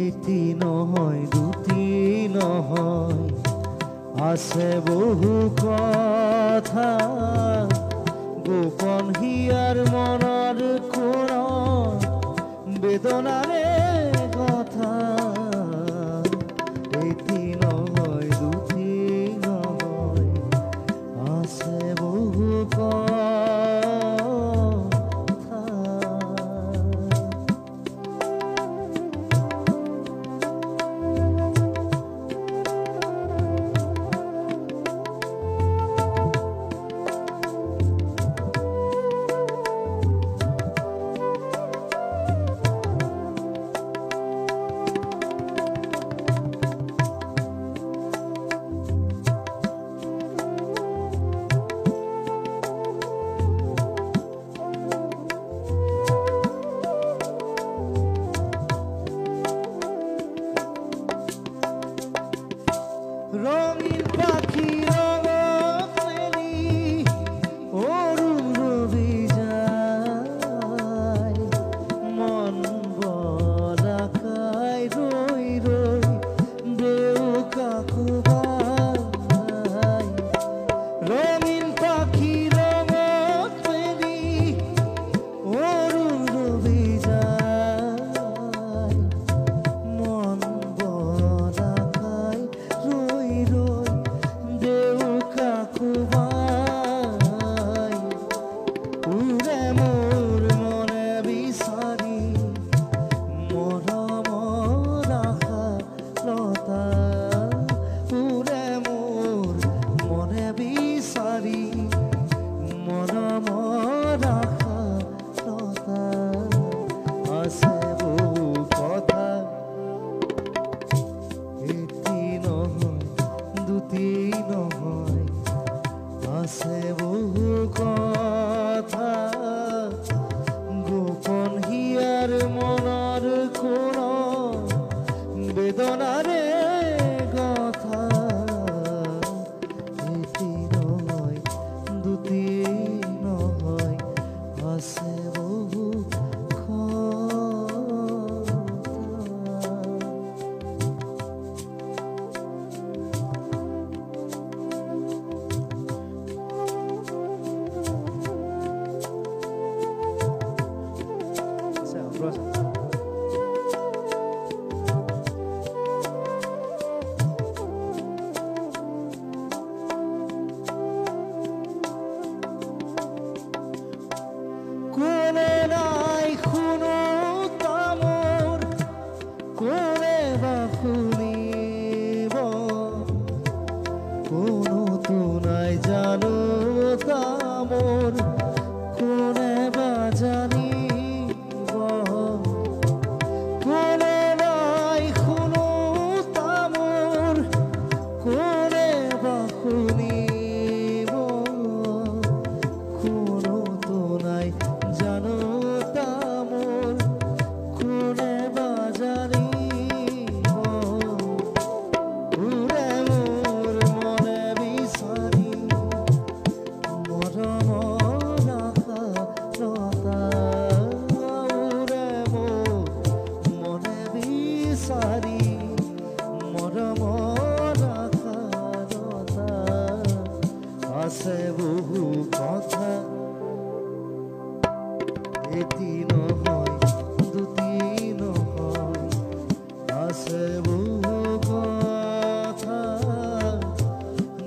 এটি নহয় দুটি নহয়, আছে বহু কথা, গোপন হিয়াৰ মনৰ কোণ বেদনাৰে কথা। এটি নহয় দুটি নহয়, আছে বহু কথা। রঙিন পাখি রঙত মেলি অরুণ রবি যায়, মন বলাকায় রই রই দেউ কাকু ভাই। রঙিন পাখি রঙত মেলি অরুণ রবি যায়, মন বলাকায় রই রই দেউ কাকু ভাই। উড়ে মোর মনে বিচারি মরম রাখা লতা, উড়ে মোর মনে বিচারি মরম রাখা লতা। আছে বহু কথা, এটি নহয় দুটি নহয়, আছে বহু কথা, গোপন হিয়াৰ মনৰ কোণ বেদনাৰে কথা। এটি নহয় দুটি নহয়, আছে বহু কথা। কোনে নাই শুনো তামোর, কোনে বা শুনিব, কোনো তো নাই জানো তামোর, কোনে বা জানিব। কোনে নাই শুনো তামোর, কোনে বা শুনিব, কোনো তো নাই জানো তামোর, কোনে বা জানিব। উড়ে মোর মনে বিচারি মরম রাখা লতা, উড়ে মোর মনে বিচারি মরম রাখা লতা। আছে বহু কথা, এটি নহয় দুটি নহয়, আছে বহু কথা,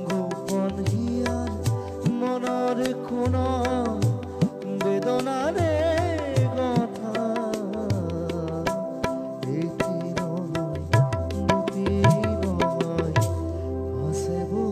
গোপন হিয়াৰ মনৰ কোণ বেদনাৰে কথা। এটি নহয় দুটি নহয়, আছে বহু